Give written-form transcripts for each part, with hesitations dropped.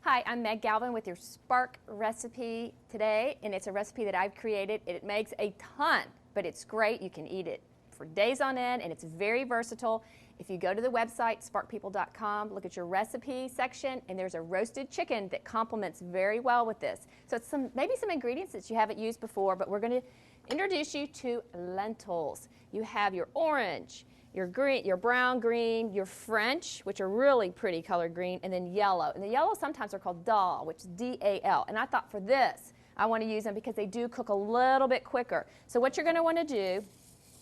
Hi, I'm Meg Galvin with your Spark recipe today, and it's a recipe that I've created. It makes a ton, but it's great. You can eat it for days on end, and it's very versatile. If you go to the website, SparkPeople.com, look at your recipe section, and there's a roasted chicken that complements very well with this. So it's maybe some ingredients that you haven't used before, but we're going to introduce you to lentils. You have your orange, your green, your brown, green, your French, which are really pretty colored green, and then yellow. And the yellow sometimes are called dal, which is D-A-L. And I thought for this, I want to use them because they do cook a little bit quicker. So what you're going to want to do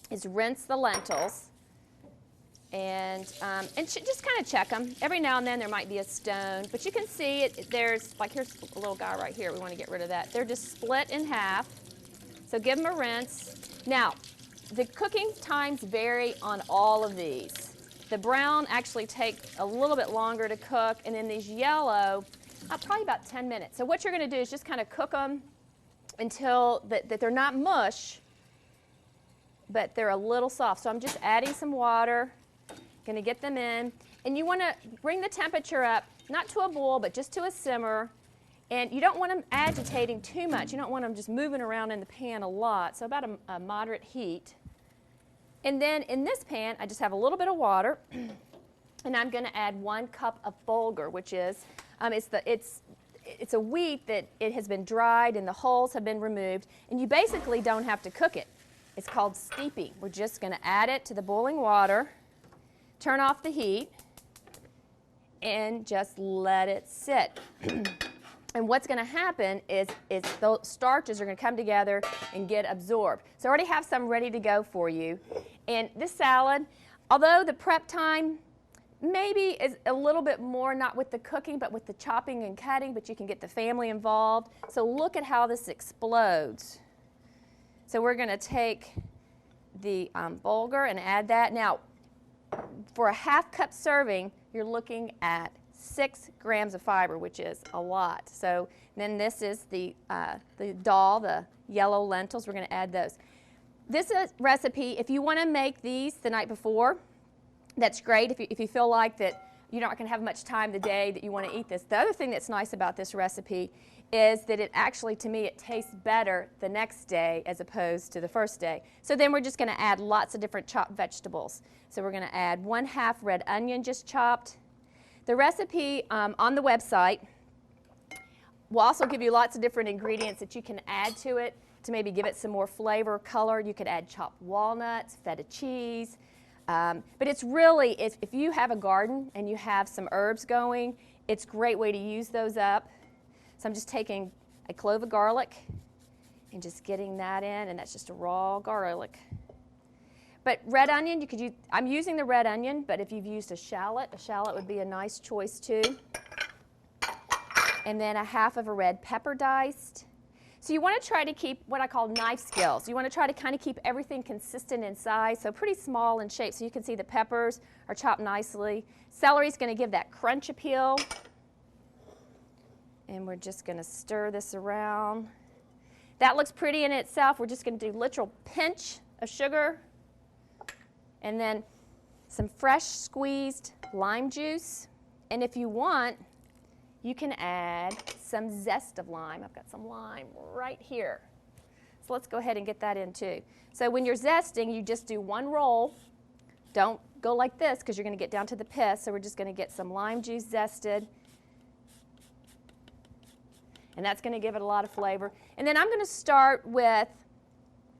is rinse the lentils and just kind of check them. Every now and then there might be a stone, but you can see it. There's, like, here's a little guy right here. We want to get rid of that. They're just split in half. So give them a rinse. Now, the cooking times vary on all of these. The brown actually take a little bit longer to cook, and then these yellow, probably about 10 minutes. So what you're going to do is just kind of cook them until that they're not mush, but they're a little soft. So I'm just adding some water, going to get them in. And you want to bring the temperature up, not to a boil, but just to a simmer. And you don't want them agitating too much. You don't want them just moving around in the pan a lot. So about a moderate heat. And then in this pan, I just have a little bit of water. And I'm going to add 1 cup of bulgur, which is, it's a wheat that it has been dried and the hulls have been removed. And you basically don't have to cook it. It's called steeping. We're just going to add it to the boiling water, turn off the heat, and just let it sit. And what's going to happen is those starches are going to come together and get absorbed. So I already have some ready to go for you. And this salad, although the prep time maybe is a little bit more, not with the cooking, but with the chopping and cutting, but you can get the family involved. So look at how this explodes. So we're going to take the bulgur and add that. Now, for a ½ cup serving, you're looking at 6 grams of fiber, which is a lot. So then this is the dal, the yellow lentils. We're going to add those. This is a recipe, if you want to make these the night before, that's great. If you feel like that you're not going to have much time the day that you want to eat this. The other thing that's nice about this recipe is that it actually, to me, it tastes better the next day as opposed to the first day. So then we're just going to add lots of different chopped vegetables. So we're going to add 1/2 red onion just chopped. The recipe on the website will also give you lots of different ingredients that you can add to it to maybe give it some more flavor, color. You could add chopped walnuts, feta cheese. But it's really, if you have a garden and you have some herbs going, it's a great way to use those up. So I'm just taking a clove of garlic and just getting that in, and that's just a raw garlic. But red onion, you could use, I'm using the red onion, but if you've used a shallot would be a nice choice too. And then 1/2 of a red pepper diced. So you want to try to keep what I call knife skills. You want to try to kind of keep everything consistent in size, so pretty small in shape. So you can see the peppers are chopped nicely. Celery is going to give that crunch appeal. And we're just going to stir this around. That looks pretty in itself. We're just going to do a literal pinch of sugar. And then some fresh squeezed lime juice. And if you want, you can add some zest of lime. I've got some lime right here. So let's go ahead and get that in too. So when you're zesting, you just do 1 roll. Don't go like this because you're going to get down to the pith. So we're just going to get some lime juice zested. And that's going to give it a lot of flavor. And then I'm going to start with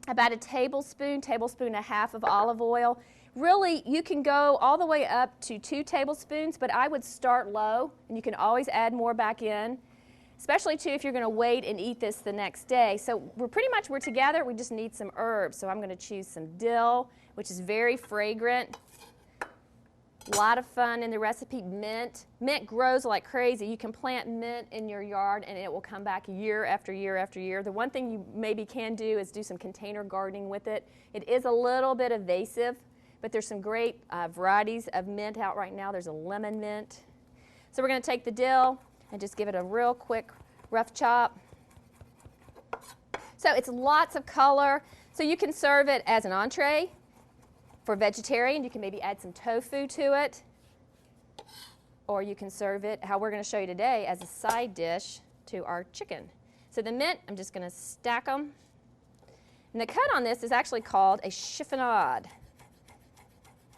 about a tablespoon and 1/2 of olive oil. Really, you can go all the way up to 2 tablespoons, but I would start low, and you can always add more back in, especially too if you're going to wait and eat this the next day. So we're together. We just need some herbs. So I'm going to choose some dill, which is very fragrant. A lot of fun in the recipe. Mint. Mint grows like crazy. You can plant mint in your yard and it will come back year after year after year. The one thing you maybe can do is do some container gardening with it. It is a little bit invasive, but there's some great varieties of mint out right now. There's a lemon mint. So we're going to take the dill and just give it a real quick rough chop. So it's lots of color. So you can serve it as an entree. For vegetarian, you can maybe add some tofu to it. or you can serve it, how we're going to show you today, as a side dish to our chicken. So the mint, I'm just going to stack them. And the cut on this is actually called a chiffonade.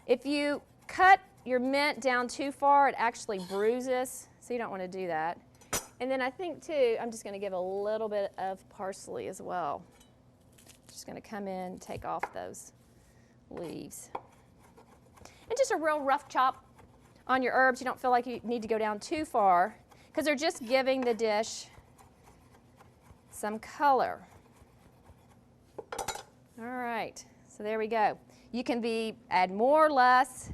If you cut your mint down too far, it actually bruises, so you don't want to do that. And then I think too, I'm just going to give a little bit of parsley as well. Just going to come in and take off those leaves. And just a real rough chop on your herbs. You don't feel like you need to go down too far because they're just giving the dish some color. All right, so there we go. You can add more or less,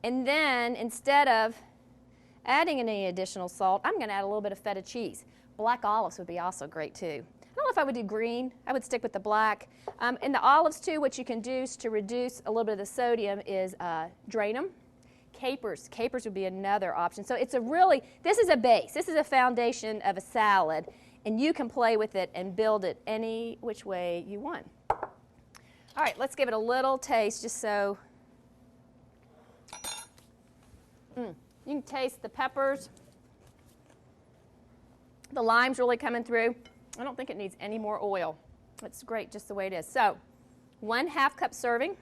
and then instead of adding any additional salt, I'm going to add a little bit of feta cheese. Black olives would be also great too. I don't know if I would do green. I would stick with the black. And the olives too, what you can do to reduce a little bit of the sodium is drain them. Capers would be another option. So it's this is a base. This is a foundation of a salad, and you can play with it and build it any which way you want. All right, let's give it a little taste just so you can taste the peppers. The lime's really coming through. I don't think it needs any more oil. It's great just the way it is. So 1/2 cup serving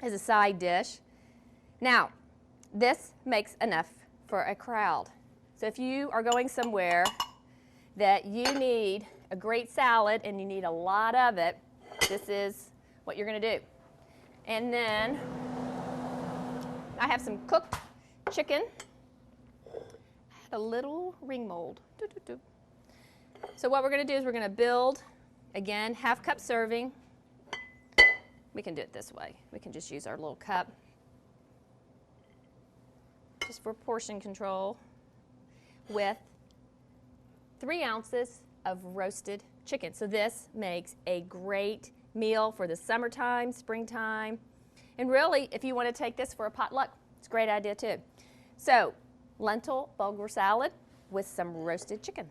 is a side dish. Now, this makes enough for a crowd. So if you are going somewhere that you need a great salad and you need a lot of it, this is what you're going to do. And then I have some cooked chicken. Add a little ring mold. So what we're going to do is we're going to build, again, 1/2 cup serving. We can do it this way. We can just use our little cup just for portion control, with 3 ounces of roasted chicken. So this makes a great meal for the summertime, springtime, and really, if you want to take this for a potluck, it's a great idea too. So, lentil bulgur salad with some roasted chicken.